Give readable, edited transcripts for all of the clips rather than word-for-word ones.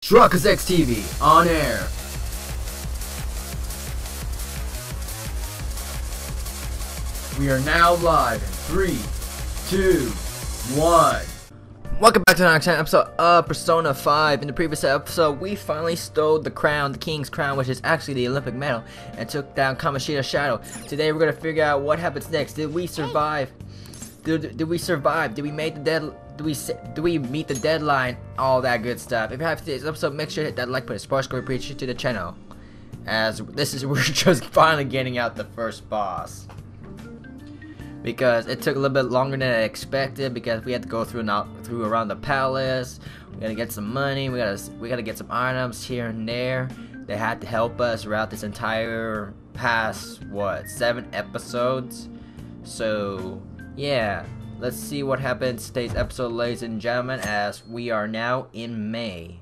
Truckers X TV on air. We are now live in 3, 2, 1. Welcome back to the next episode of Persona 5. In the previous episode, we finally stole the crown, the king's crown, which is actually the Olympic medal, and took down Kamoshida's shadow. Today we're gonna figure out what happens next. Did we survive? Did we survive? Did we make the dead? Do we meet the deadline? All that good stuff. If you have today's episode, make sure to hit that like button. Sparks go appreciate to the channel. As we're just finally getting out the first boss. Because it took a little bit longer than I expected, because we had to go through around the palace. We gotta get some money. We gotta get some items here and there. They had to help us throughout this entire past 7 episodes. So yeah, let's see what happens today's episode, ladies and gentlemen. As we are now in May.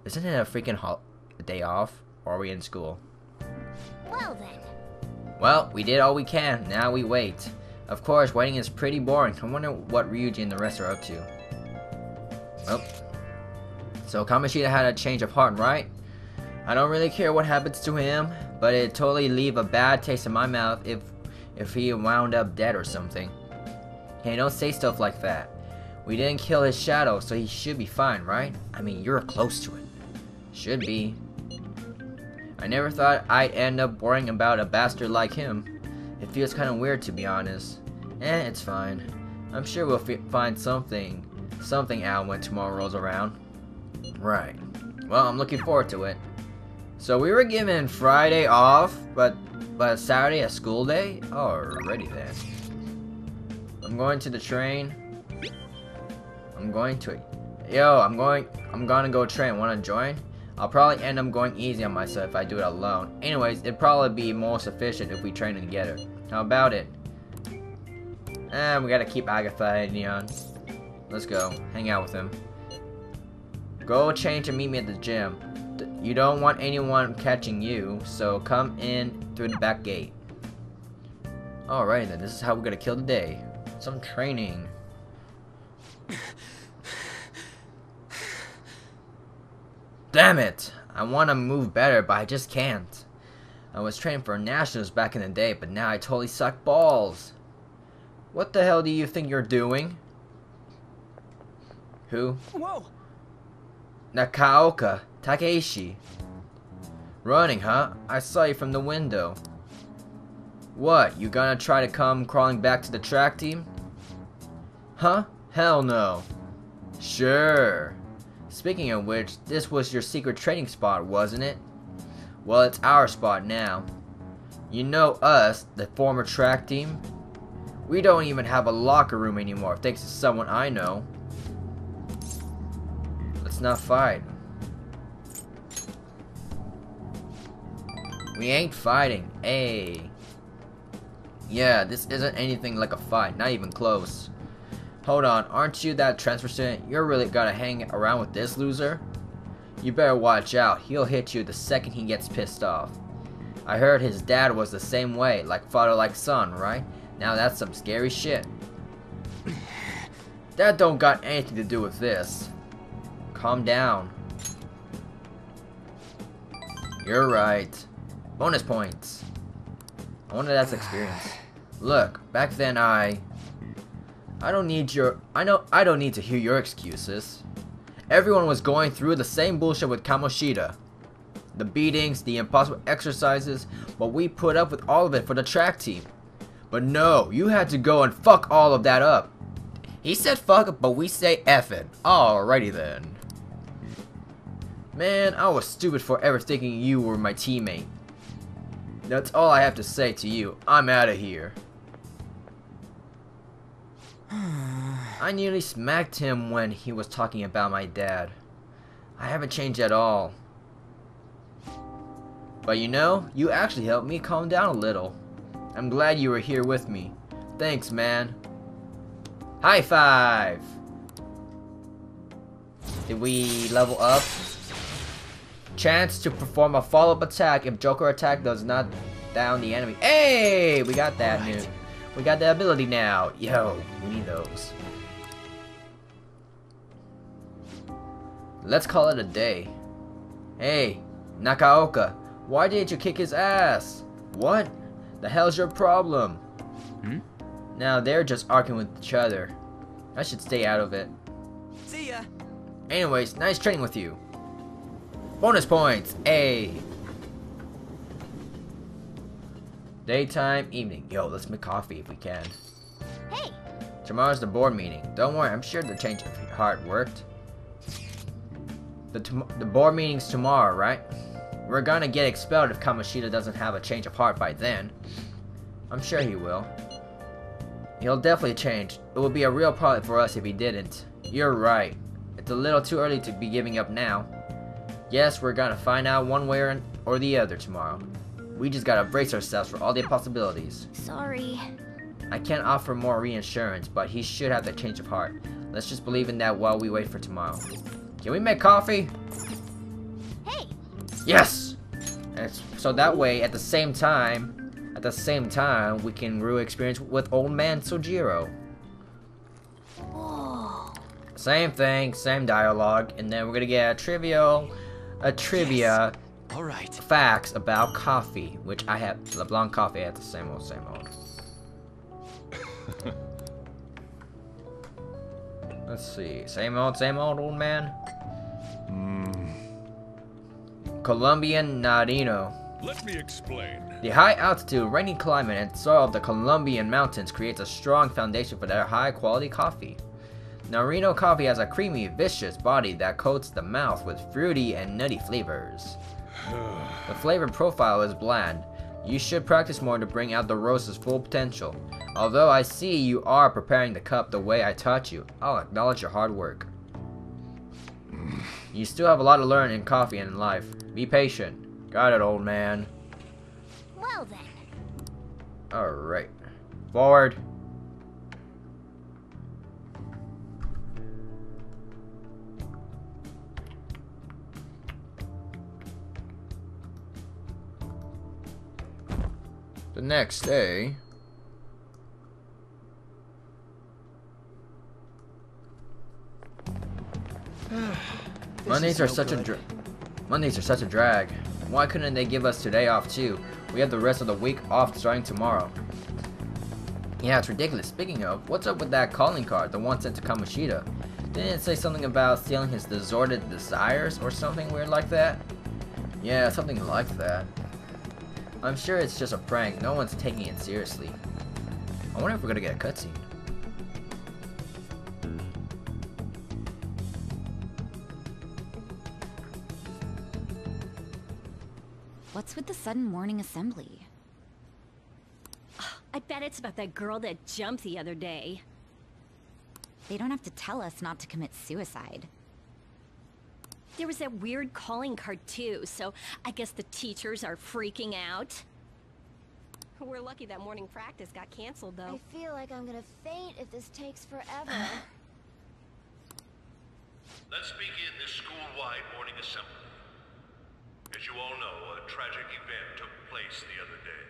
Isn't it a freaking day off, or are we in school? Well then. Well, we did all we can. Now we wait. Of course, waiting is pretty boring. I wonder what Ryuji and the rest are up to. Well, so Kamoshida had a change of heart, right? I don't really care what happens to him, but it'd totally leave a bad taste in my mouth if he wound up dead or something. Hey, don't say stuff like that. We didn't kill his shadow, so he should be fine, right? I mean, you're close to it. Should be. I never thought I'd end up worrying about a bastard like him. It feels kind of weird, to be honest. It's fine. I'm sure we'll find something out when tomorrow rolls around. Right. Well, I'm looking forward to it. So we were given Friday off, but Saturday a school day? Alrighty then. I'm going to the train. I'm gonna go train. Wanna join? I'll probably end up going easy on myself if I do it alone. Anyways, it'd probably be most efficient if we train together. How about it? We gotta keep Agatha and Neon. Let's go. Hang out with him. Go change and meet me at the gym. You don't want anyone catching you, so come in through the back gate. Alright then, this is how we're gonna kill the day. Some training. Damn it! I want to move better, but I just can't. I was training for nationals back in the day, but now I totally suck balls. What the hell do you think you're doing? Who? Whoa! Nakaoka Takeishi. Running, huh? I saw you from the window. What, you gonna try to come crawling back to the track team? Huh? Hell no. Sure. Speaking of which, this was your secret training spot, wasn't it? Well, it's our spot now. You know us, the former track team? We don't even have a locker room anymore, thanks to someone I know. Let's not fight. We ain't fighting, ayy. Yeah, this isn't anything like a fight, not even close. Hold on, aren't you that transfer student? You're really gonna hang around with this loser? You better watch out, he'll hit you the second he gets pissed off. I heard his dad was the same way, like father like son, right? Now that's some scary shit. That don't got anything to do with this. Calm down. You're right. Bonus points. I wonder that's experience. Look, back then I don't need to hear your excuses. Everyone was going through the same bullshit with Kamoshida. The beatings, the impossible exercises, but we put up with all of it for the track team. But no, you had to go and fuck all of that up. He said fuck, but we say F it. Alrighty then. Man, I was stupid for ever thinking you were my teammate. That's all I have to say to you. I'm out of here. I nearly smacked him when he was talking about my dad. I haven't changed at all. But you know, you actually helped me calm down a little. I'm glad you were here with me. Thanks, man. High five! Did we level up? Chance to perform a follow-up attack if Joker attack does not down the enemy. Hey! We got that new. We got the ability now. Yo, we need those. Let's call it a day. Hey, Nakaoka, why did you kick his ass? What? The hell's your problem? Hmm? Now they're just arguing with each other. I should stay out of it. See ya. Anyways, nice training with you. Bonus points, A. Daytime, evening. Yo, let's make coffee if we can. Hey, Tomorrow's the board meeting. Don't worry, I'm sure the change of heart worked. The board meeting's tomorrow, right? We're gonna get expelled if Kamoshida doesn't have a change of heart by then. I'm sure he will. He'll definitely change. It would be a real problem for us if he didn't. You're right. It's a little too early to be giving up now. Yes, we're gonna find out one way or the other tomorrow. We just gotta brace ourselves for all the possibilities. sorry. I can't offer more reassurance, but he should have the change of heart. Let's just believe in that while we wait for tomorrow. Can we make coffee? Hey, Yes! So that way, at the same time, we can rue experience with old man Sojiro. whoa. Same thing, same dialogue, and then we're gonna get a trivia All right. facts about coffee, which I have LeBlanc coffee at the same old. Let's see, same old man. Colombian Narino. Let me explain. The high altitude, rainy climate, and soil of the Colombian mountains creates a strong foundation for their high quality coffee. Narino coffee has a creamy, viscous body that coats the mouth with fruity and nutty flavors. The flavor profile is bland. You should practice more to bring out the roast's full potential. Although I see you are preparing the cup the way I taught you, I'll acknowledge your hard work. You still have a lot to learn in coffee and in life. Be patient. Got it, old man. Well then. Alright. Forward. The next day. Mondays are such a drag. Why couldn't they give us today off too? We have the rest of the week off starting tomorrow. Yeah, it's ridiculous. Speaking of, what's up with that calling card, the one sent to Kamoshida? Didn't it say something about stealing his disordered desires or something weird like that? Yeah, something like that. I'm sure it's just a prank. No one's taking it seriously. I wonder if we're gonna get a cutscene. What's with the sudden morning assembly? I bet it's about that girl that jumped the other day. They don't have to tell us not to commit suicide. There was that weird calling card too, so I guess the teachers are freaking out. We're lucky that morning practice got canceled though. I feel like I'm gonna faint if this takes forever. Let's begin this school-wide morning assembly. As you all know, a tragic event took place the other day.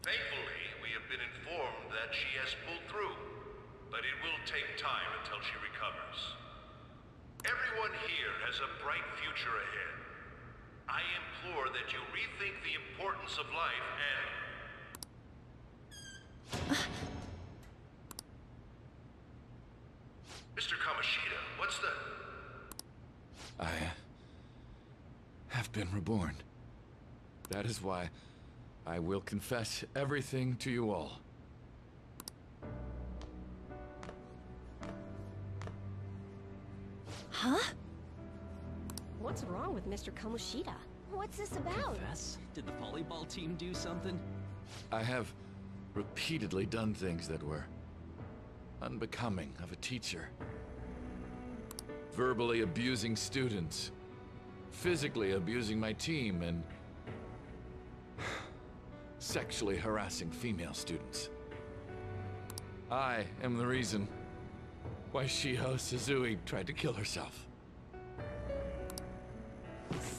Thankfully, we have been informed that she has pulled through, but it will take time until she recovers. Everyone here has a bright future ahead. I implore that you rethink the importance of life and... Mr. Kamoshida, what's the... I have been reborn. That is why I will confess everything to you all. Huh? What's wrong with Mr. Kamoshida? What's this about? Confess? Did the volleyball team do something? I have repeatedly done things that were unbecoming of a teacher. Verbally abusing students, physically abusing my team, and sexually harassing female students. I am the reason why Shiho Suzui tried to kill herself.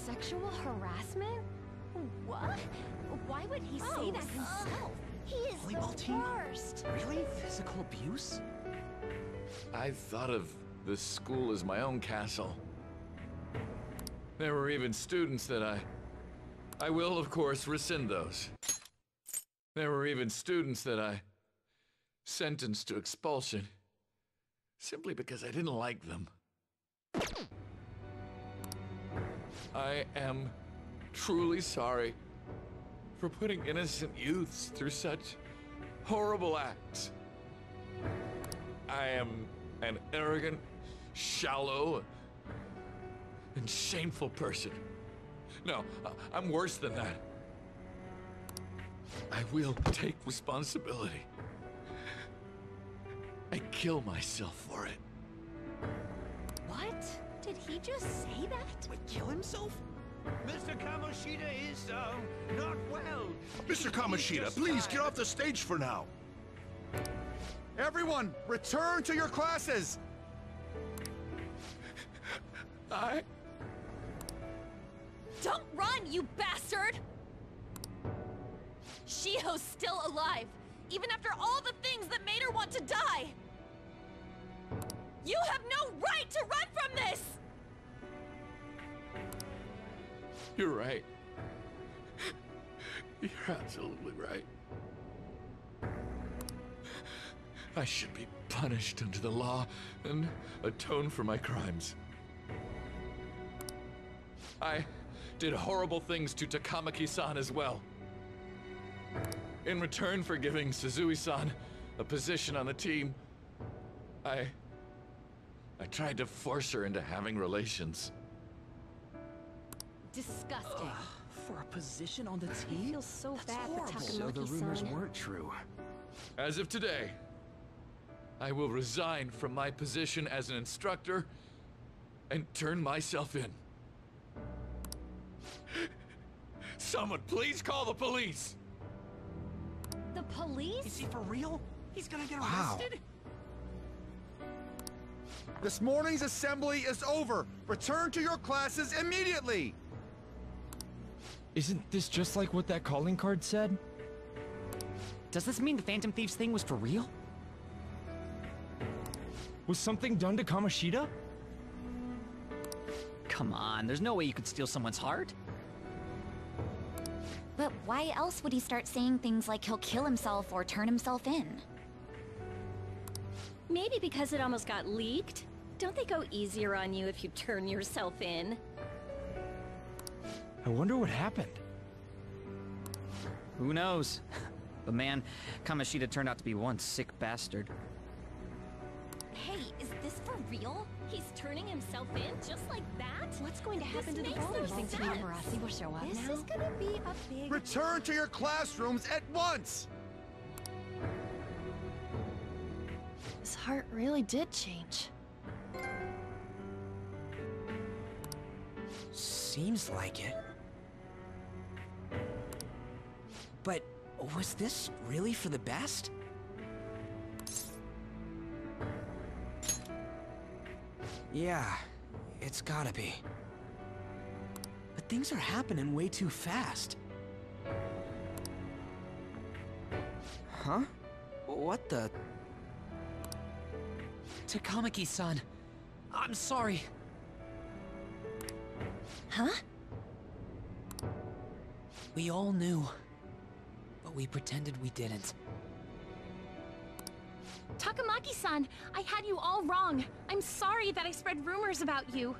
Sexual harassment? What? Why would he say that himself? He is Volleyball the team? worst. Really? Physical abuse? I thought of this school as my own castle. There were even students that I will, of course, rescind those. There were even students that I sentenced to expulsion simply because I didn't like them. I am truly sorry for putting innocent youths through such horrible acts. I am an arrogant, shallow, and shameful person. No, I'm worse than that. I will take responsibility. I kill myself for it. What? Did he just say that? Would kill himself? Mr. Kamoshida is, not well. Mr. Kamoshida, please get off the stage for now. Everyone, return to your classes! Don't run, you bastard! Shiho's still alive, even after all the things that made her want to die! You have no right to run from this! You're right. You're absolutely right. I should be punished under the law and atone for my crimes. I did horrible things to Takamaki-san as well. In return for giving Suzui-san a position on the team, I tried to force her into having relations. Disgusting. For a position on the I team? feel so That's bad horrible. for So the Takamaki-san. rumors weren't true. As of today, I will resign from my position as an instructor and turn myself in. Someone please call the police! The police? Is he for real? He's gonna get Wow. arrested? This morning's assembly is over. Return to your classes immediately! Isn't this just like what that calling card said? Does this mean the Phantom Thieves thing was for real? Was something done to Kamoshida? Come on, there's no way you could steal someone's heart. But why else would he start saying things like he'll kill himself or turn himself in? Maybe because it almost got leaked? Don't they go easier on you if you turn yourself in? I wonder what happened. Who knows? But man, Kamoshida turned out to be one sick bastard. Hey, is this for real? He's turning himself in just like that? What's going to happen to the This makes no volleyball team? sense. Marasi will show up This now. is gonna be a big... Return to your classrooms at once! His heart really did change. Seems like it. But was this really for the best? Yeah, it's gotta be. But things are happening way too fast. Huh? What the? Takamaki-san, I'm sorry. Huh? We all knew, but we pretended we didn't. Takamaki-san, I had you all wrong. I'm sorry that I spread rumors about you.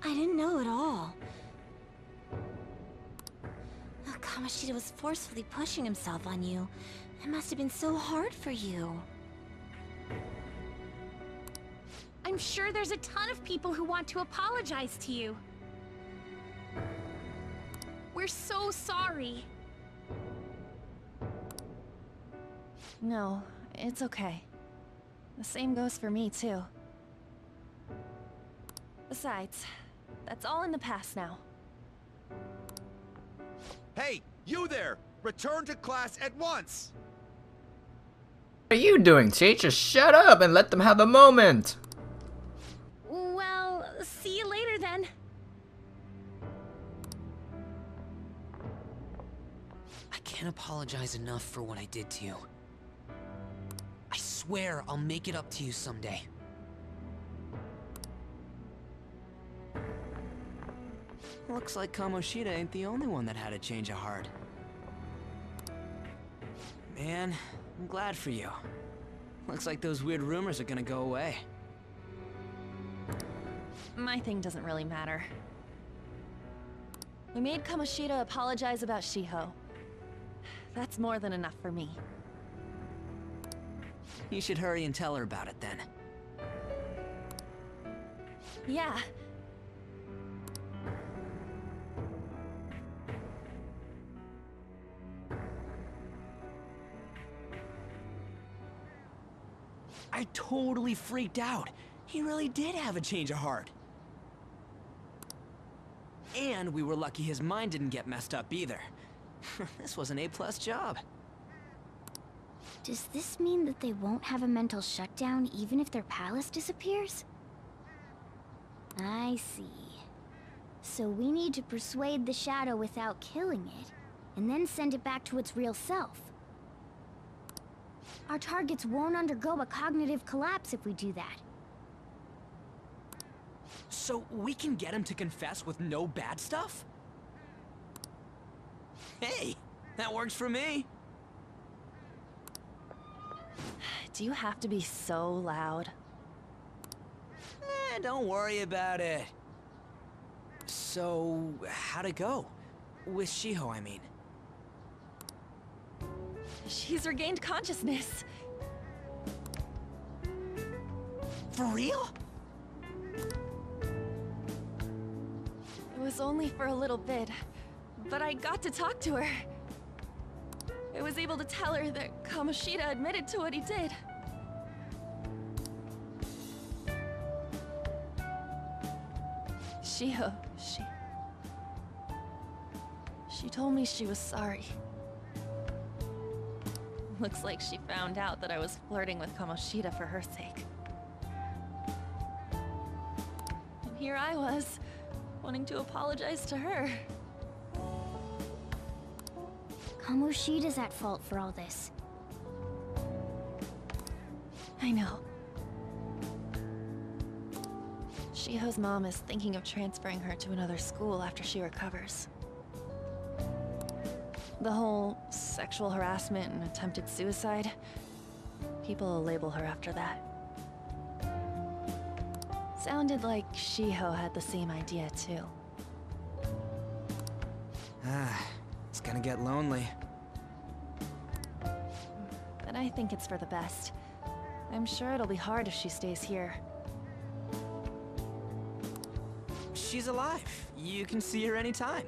I didn't know at all. Kamoshida was forcefully pushing himself on you. It must have been so hard for you. I'm sure there's a ton of people who want to apologize to you. We're so sorry. No, it's okay. The same goes for me, too. Besides, that's all in the past now. Hey, you there! Return to class at once! What are you doing, teacher? Shut up and let them have a moment! Well, see you later then. I can't apologize enough for what I did to you. I swear I'll make it up to you someday. Looks like Kamoshida ain't the only one that had a change of heart. Man, I'm glad for you. Looks like those weird rumors are gonna go away. My thing doesn't really matter. We made Kamoshida apologize about Shiho. That's more than enough for me. You should hurry and tell her about it then. Yeah. I totally freaked out. He really did have a change of heart. And we were lucky his mind didn't get messed up either. This was an A+ job. Does this mean that they won't have a mental shutdown even if their palace disappears? I see. So we need to persuade the shadow without killing it, and then send it back to its real self. Our targets won't undergo a cognitive collapse if we do that. So we can get him to confess with no bad stuff? Hey, that works for me. Do you have to be so loud? Don't worry about it. So, how'd it go? With Shiho, I mean. She's regained consciousness. For real? It was only for a little bit, but I got to talk to her. I was able to tell her that Kamoshida admitted to what he did. Shiho, she told me she was sorry. Looks like she found out that I was flirting with Kamoshida for her sake. And here I was, wanting to apologize to her. Kamoshida's at fault for all this. I know. Shiho's mom is thinking of transferring her to another school after she recovers. The whole sexual harassment and attempted suicide, people will label her after that. Sounded like Shiho had the same idea too. It's gonna get lonely. But I think it's for the best. I'm sure it'll be hard if she stays here. She's alive. You can see her anytime.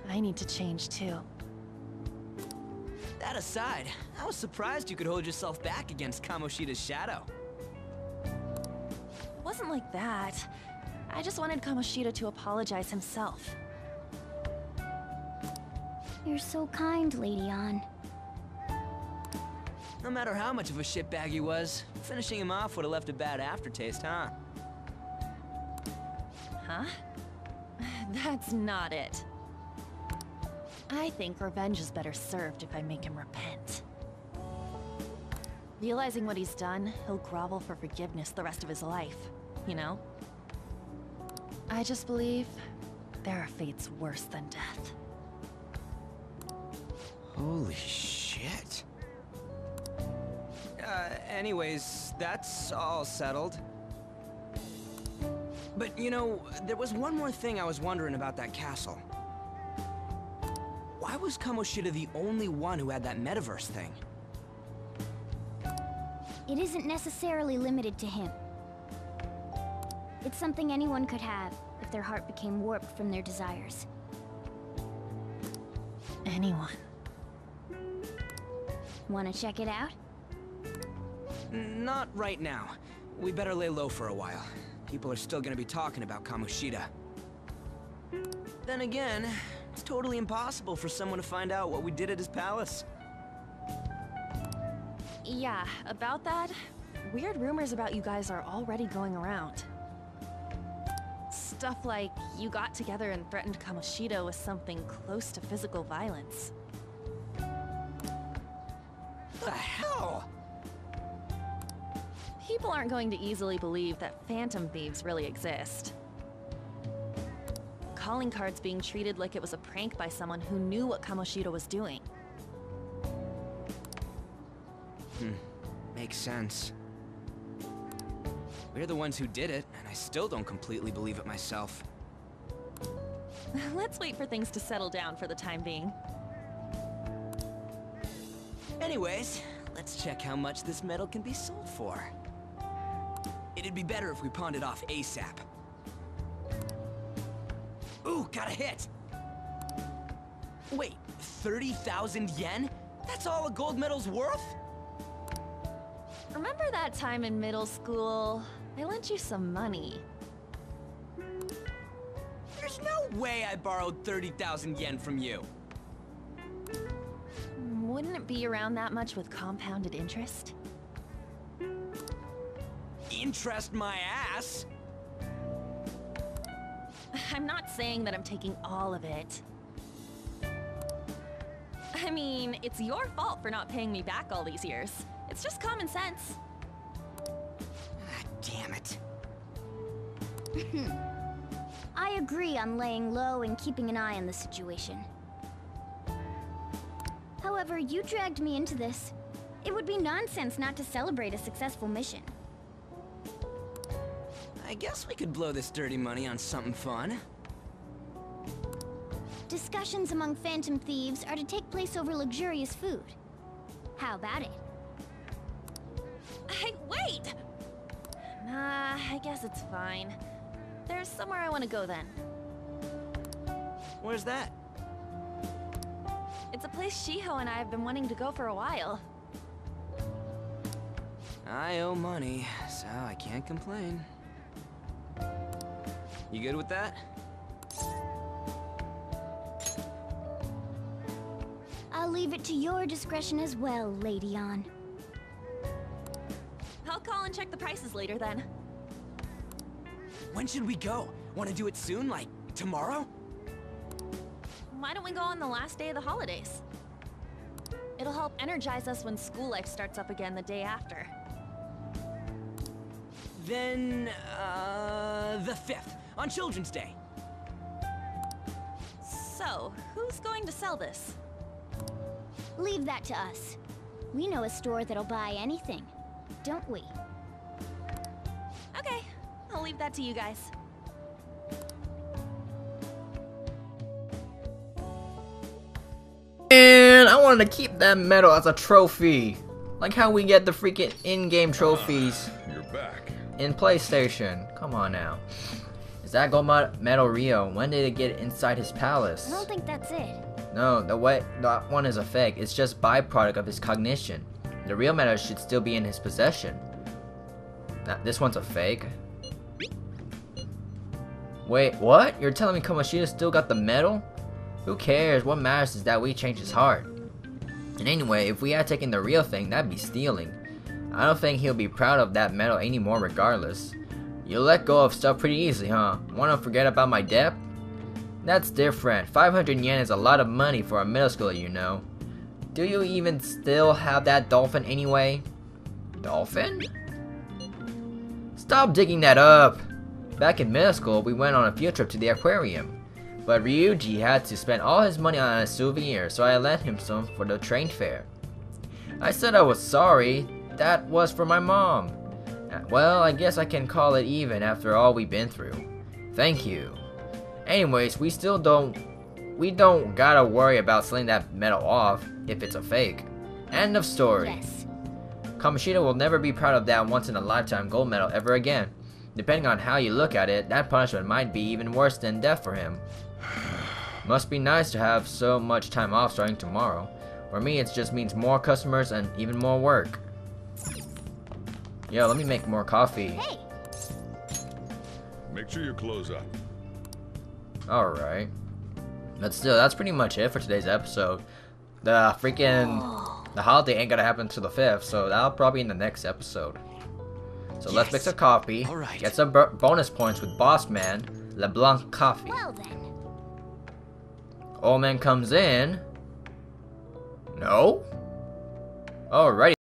I need to change too. That aside, I was surprised you could hold yourself back against Kamoshida's shadow. It wasn't like that. I just wanted Kamoshida to apologize himself. You're so kind, Lady Ann. No matter how much of a shitbag he was, finishing him off would have left a bad aftertaste, huh? Huh? That's not it. I think revenge is better served if I make him repent. Realizing what he's done, he'll grovel for forgiveness the rest of his life, you know? I just believe there are fates worse than death. Holy shit. Anyways, that's all settled. But you know, there was one more thing I was wondering about that castle. Why was Kamoshida the only one who had that metaverse thing? It isn't necessarily limited to him. It's something anyone could have if their heart became warped from their desires. Anyone. Wanna check it out? Not right now. We better lay low for a while. People are still gonna be talking about Kamoshida. Then again, it's totally impossible for someone to find out what we did at his palace. Yeah, about that, weird rumors about you guys are already going around. Stuff like you got together and threatened Kamoshida with something close to physical violence. The hell? People aren't going to easily believe that phantom thieves really exist. Calling cards being treated like it was a prank by someone who knew what Kamoshida was doing. Makes sense. We're the ones who did it, and I still don't completely believe it myself. Let's wait for things to settle down for the time being. Anyways, let's check how much this metal can be sold for. It'd be better if we pawned it off ASAP. Ooh, got a hit! Wait, 30,000 yen? That's all a gold medal's worth? Remember that time in middle school? I lent you some money. There's no way I borrowed 30,000 yen from you. Wouldn't it be around that much with compounded interest? Interest my ass? I'm not saying that I'm taking all of it. I mean, it's your fault for not paying me back all these years. It's just common sense. Ah, damn it. I agree on laying low and keeping an eye on the situation. However, you dragged me into this. It would be nonsense not to celebrate a successful mission. I guess we could blow this dirty money on something fun. Discussions among phantom thieves are to take place over luxurious food. How about it? Hey, wait! Nah, I guess it's fine. There's somewhere I want to go then. Where's that? It's a place Shiho and I have been wanting to go for a while. I owe money, so I can't complain. You good with that? I'll leave it to your discretion as well, Lady On. I'll call and check the prices later then. When should we go? Want to do it soon, like tomorrow? Why don't we go on the last day of the holidays? It'll help energize us when school life starts up again the day after. Then, the 5th, on Children's Day. So, who's going to sell this? Leave that to us. We know a store that'll buy anything, don't we? Okay, I'll leave that to you guys. And I wanted to keep that medal as a trophy. Like how we get the freaking in-game trophies You're back. in PlayStation. Come on now. Is that gold medal Rio? When did it get inside his palace? I don't think that's it. No, that one is a fake. It's just byproduct of his cognition. The real medal should still be in his possession. This one's a fake. Wait, what? You're telling me Kamoshida still got the medal? Who cares? What matters is that we changed his heart. And anyway, if we had taken the real thing, that'd be stealing. I don't think he'll be proud of that medal anymore regardless. You let go of stuff pretty easily, huh? Wanna forget about my debt? That's different. 500 yen is a lot of money for a middle schooler, you know. Do you even still have that dolphin anyway? Dolphin? Stop digging that up! Back in middle school, we went on a field trip to the aquarium. But Ryuji had to spend all his money on a souvenir, so I lent him some for the train fare. I said I was sorry. That was for my mom. Well, I guess I can call it even after all we've been through. Thank you. Anyways, we don't gotta worry about selling that medal off if it's a fake. End of story. Yes. Kamoshida will never be proud of that once-in-a-lifetime gold medal ever again. Depending on how you look at it, that punishment might be even worse than death for him. Must be nice to have so much time off starting tomorrow. For me, it just means more customers and even more work. Yo, let me make more coffee. Hey! Make sure you close up. Alright. But still, that's pretty much it for today's episode. The holiday ain't gonna happen till the 5th, so that'll probably be in the next episode. So let's mix a coffee, Alright. get some bonus points with Boss Man, LeBlanc Coffee. Well then. Old Man comes in. No? Alrighty.